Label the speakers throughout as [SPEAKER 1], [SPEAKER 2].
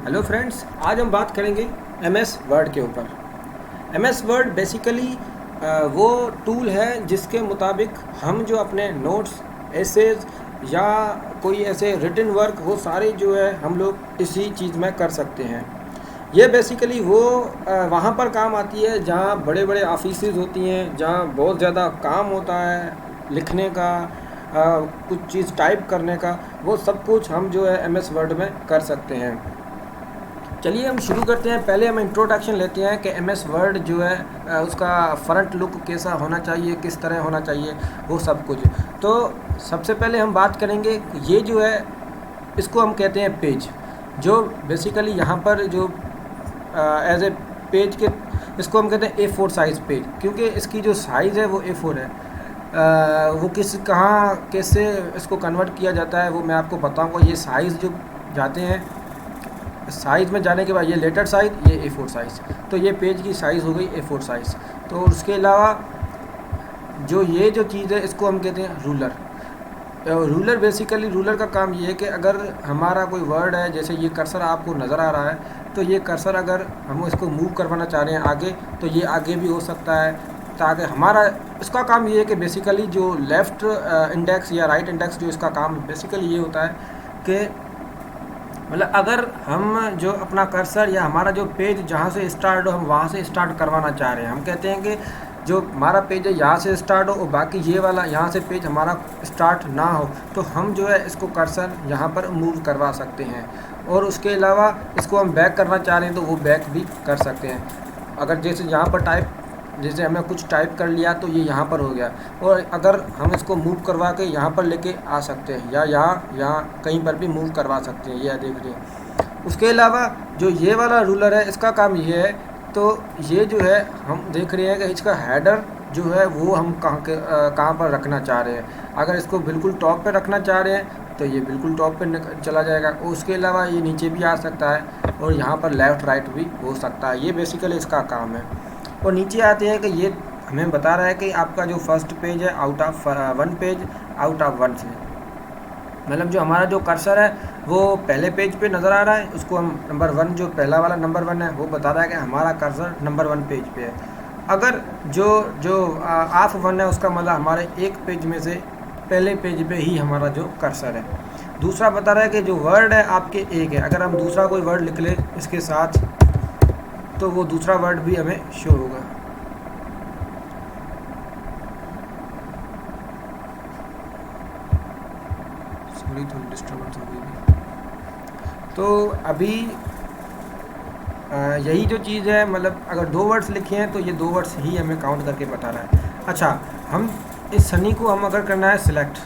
[SPEAKER 1] Hello friends, आज हम बात करेंगे एमएस वर्ड के ऊपर। एमएस वर्ड बेसिकली वो टूल है जिसके मुताबिक हम जो अपने नोट्स, एसेज या कोई ऐसे रिटन वर्क वो सारे जो है हम लोग इसी चीज़ में कर सकते हैं। ये बेसिकली वो वहाँ पर काम आती है जहाँ बड़े बड़े ऑफिसेज होती हैं, जहाँ बहुत ज़्यादा काम होता है लिखने का, कुछ चीज़ टाइप करने का, वो सब कुछ हम जो है एमएस वर्ड में कर सकते हैं। चलिए हम शुरू करते हैं। पहले हम इंट्रोडक्शन लेते हैं कि एमएस वर्ड जो है उसका फ्रंट लुक कैसा होना चाहिए, किस तरह होना चाहिए, वो सब कुछ। तो सबसे पहले हम बात करेंगे, ये जो है इसको हम कहते हैं पेज, जो बेसिकली यहाँ पर जो एज ए पेज के इसको हम कहते हैं A4 साइज़ पेज, क्योंकि इसकी जो साइज़ है वो A4 है। वो कहाँ कैसे इसको कन्वर्ट किया जाता है वो मैं आपको बताऊँगा। ये साइज़ जो जाते हैं, साइज़ में जाने के बाद ये लेटर साइज़, ये A4 साइज़, तो ये पेज की साइज़ हो गई A4 साइज़। तो उसके अलावा जो ये जो चीज़ है इसको हम कहते हैं रूलर। रूलर बेसिकली रूलर का काम ये है कि अगर हमारा कोई वर्ड है, जैसे ये कर्सर आपको नज़र आ रहा है, तो ये कर्सर अगर हम इसको मूव करवाना चाह रहे हैं आगे, तो ये आगे भी हो सकता है, ताकि हमारा इसका काम ये है कि बेसिकली जो लेफ़्ट इंडेक्स या राइट इंडेक्स जो इसका काम बेसिकली ये होता है कि मतलब अगर हम जो अपना कर्सर या हमारा जो पेज जहाँ से स्टार्ट हो हम वहाँ से स्टार्ट करवाना चाह रहे हैं, हम कहते हैं कि जो हमारा पेज है यहाँ से स्टार्ट हो और बाकी ये वाला यहाँ से पेज हमारा स्टार्ट ना हो, तो हम जो है इसको कर्सर यहाँ पर मूव करवा सकते हैं। और उसके अलावा इसको हम बैक करना चाह रहे हैं तो वो बैक भी कर सकते हैं। अगर जैसे यहाँ पर जैसे हमने कुछ टाइप कर लिया तो ये यहाँ पर हो गया, और अगर हम इसको मूव करवा के यहाँ पर लेके आ सकते हैं या यहाँ कहीं पर भी मूव करवा सकते हैं, ये देख रहे हैं। उसके अलावा जो ये वाला रूलर है इसका काम ये है, तो ये जो है हम देख रहे हैं कि इसका हेडर जो है वो हम कहाँ पर रखना चाह रहे हैं। अगर इसको बिल्कुल टॉप पे रखना चाह रहे हैं तो ये बिल्कुल टॉप पे चला जाएगा। उसके अलावा ये नीचे भी आ सकता है और यहाँ पर लेफ़्ट राइट भी हो सकता है। ये बेसिकली इसका काम है। और नीचे आते हैं कि ये हमें बता रहा है कि आपका जो फर्स्ट पेज है out of 1 page out of 1 से, मतलब जो हमारा जो कर्सर है वो पहले पेज पे नज़र आ रहा है, उसको हम नंबर 1 जो पहला वाला नंबर 1 है वो बता रहा है कि हमारा कर्सर नंबर 1 पेज पे है। अगर जो ऑफ 1 है उसका मतलब हमारे एक पेज में से पहले पेज पे ही हमारा जो कर्सर है। दूसरा बता रहा है कि जो वर्ड है आपके एक है, अगर हम दूसरा कोई वर्ड लिख लें इसके साथ तो वो दूसरा वर्ड भी हमें शो होगा। सॉरी, थोड़ी डिस्टर्बेंस हो गई। तो अभी यही जो चीज़ है, मतलब अगर 2 वर्ड्स लिखे हैं तो ये 2 वर्ड्स ही हमें काउंट करके बता रहा है। अच्छा, हम इस सनी को हम अगर करना है सिलेक्ट,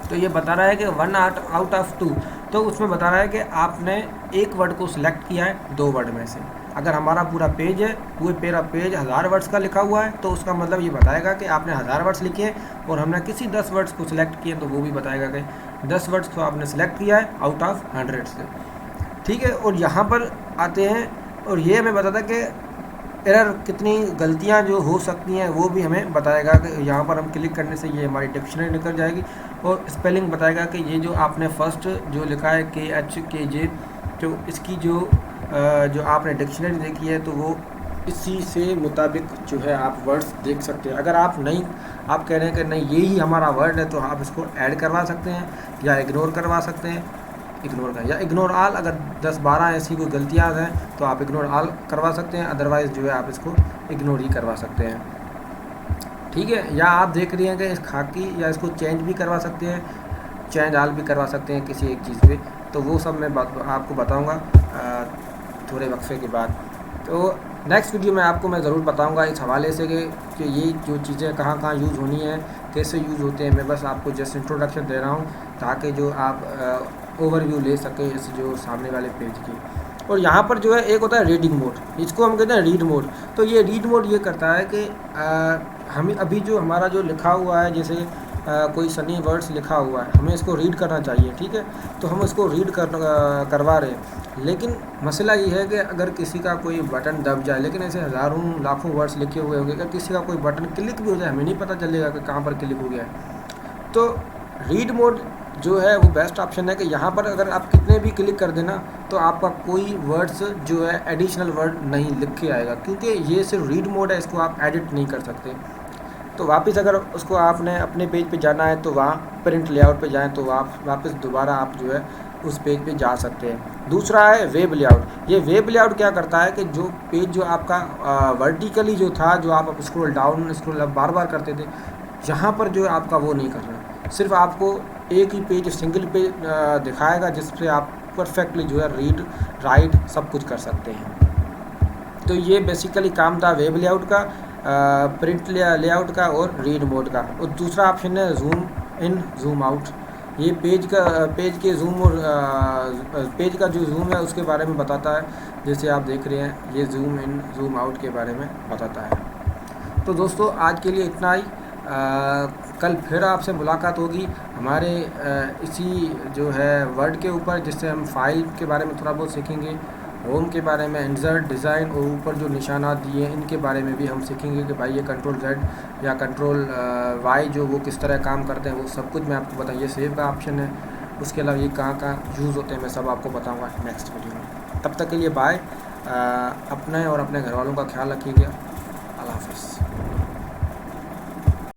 [SPEAKER 1] तो ये बता रहा है कि 1 आउट ऑफ 2, तो उसमें बता रहा है कि आपने एक वर्ड को सिलेक्ट किया है 2 वर्ड में से। अगर हमारा पूरा पेज है, पूरे पेज 1000 वर्ड्स का लिखा हुआ है, तो उसका मतलब ये बताएगा कि आपने 1000 वर्ड्स लिखे हैं, और हमने किसी 10 वर्ड्स को सिलेक्ट किए तो वो भी बताएगा कि 10 वर्ड्स को आपने सिलेक्ट किया है आउट ऑफ 100 से। ठीक है, और यहाँ पर आते हैं और ये हमें बताता है कि एरर कितनी गलतियाँ जो हो सकती हैं वो भी हमें बताएगा कि यहाँ पर हम क्लिक करने से ये हमारी डिक्शनरी निकल जाएगी, और स्पेलिंग बताएगा कि ये जो आपने फर्स्ट जो लिखा है KHKJ, तो इसकी जो आपने डिक्शनरी देखी है तो वो इसी से मुताबिक जो है आप वर्ड्स देख सकते हैं। अगर आप कह रहे हैं कि नहीं यही हमारा वर्ड है, तो आप इसको ऐड करवा सकते हैं या इग्नोर करवा सकते हैं, या इग्नोर ऑल। अगर 10-12 ऐसी कोई गलतियाँ हैं तो आप इग्नोर ऑल करवा सकते हैं, अदरवाइज़ जो है आप इसको इग्नोर ही करवा सकते हैं। ठीक है, या आप देख रहे हैं कि इस खाकी या इसको चेंज भी करवा सकते हैं, चेंज ऑल भी करवा सकते हैं किसी एक चीज़ पे, तो वो सब मैं आपको बताऊंगा थोड़े वक्फे के बाद। तो नेक्स्ट वीडियो में आपको मैं ज़रूर बताऊंगा इस हवाले से कि ये जो चीज़ें कहाँ कहाँ यूज़ होनी है, कैसे यूज़ होते हैं। मैं बस आपको जस्ट इंट्रोडक्शन दे रहा हूँ ताकि जो आप ओवरव्यू ले सके इस जो सामने वाले पेज की। और यहाँ पर जो है एक होता है रीडिंग मोड, इसको हम कहते हैं रीड मोड। तो ये रीड मोड ये करता है कि हमें अभी जो हमारा जो लिखा हुआ है, जैसे कोई सनी वर्ड्स लिखा हुआ है, हमें इसको रीड करना चाहिए, ठीक है, तो हम इसको रीड करवा रहे हैं। लेकिन मसला ये है कि अगर किसी का कोई बटन दब जाए, लेकिन ऐसे हज़ारों लाखों वर्ड्स लिखे हुए होंगे, अगर किसी का कोई बटन क्लिक भी हो जाए हमें नहीं पता चलेगा कि कहाँ पर क्लिक हो गया है। तो रीड मोड जो है वो बेस्ट ऑप्शन है कि यहाँ पर अगर आप कितने भी क्लिक कर देना तो आपका कोई वर्ड्स जो है एडिशनल वर्ड नहीं लिख के आएगा, क्योंकि ये सिर्फ रीड मोड है, इसको आप एडिट नहीं कर सकते। तो वापस अगर उसको आपने अपने पेज पे जाना है तो वहाँ प्रिंट लेआउट पे जाएं तो आप वापस दोबारा आप जो है उस पेज पे जा सकते हैं। दूसरा है वेब लेआउट। ये वेब लेआउट क्या करता है कि जो पेज जो आपका वर्टिकली जो था, जो आप स्क्रॉल डाउन स्क्रॉल अप बार बार करते थे, यहाँ पर जो है आपका वो नहीं करना, सिर्फ आपको एक ही पेज सिंगल पेज दिखाएगा जिससे आप परफेक्टली जो है रीड राइट सब कुछ कर सकते हैं। तो ये बेसिकली काम था वेब लेआउट का, प्रिंट लेआउट का और रीड मोड का। और दूसरा ऑप्शन है जूम इन जूम आउट। ये पेज के जूम और पेज का जो जूम है उसके बारे में बताता है, जैसे आप देख रहे हैं ये जूम इन जूम आउट के बारे में बताता है। तो दोस्तों आज के लिए इतना ही। कल फिर आपसे मुलाकात होगी हमारे इसी जो है वर्ड के ऊपर, जिससे हम फाइल के बारे में थोड़ा बहुत सीखेंगे, होम के बारे में, इंसर्ट, डिज़ाइन और ऊपर जो निशानात दिए हैं इनके बारे में भी हम सीखेंगे कि भाई ये कंट्रोल Z या कंट्रोल Y जो वो किस तरह काम करते हैं, वो सब कुछ मैं आपको बताऊँ। ये सेव का ऑप्शन है, उसके अलावा ये कहाँ कहाँ यूज़ होते हैं मैं सब आपको बताऊँगा नेक्स्ट वीडियो में। तब तक के लिए बाय। अपने और अपने घर वालों का ख्याल रखिएगा। अल्लाह हाफ़िज़।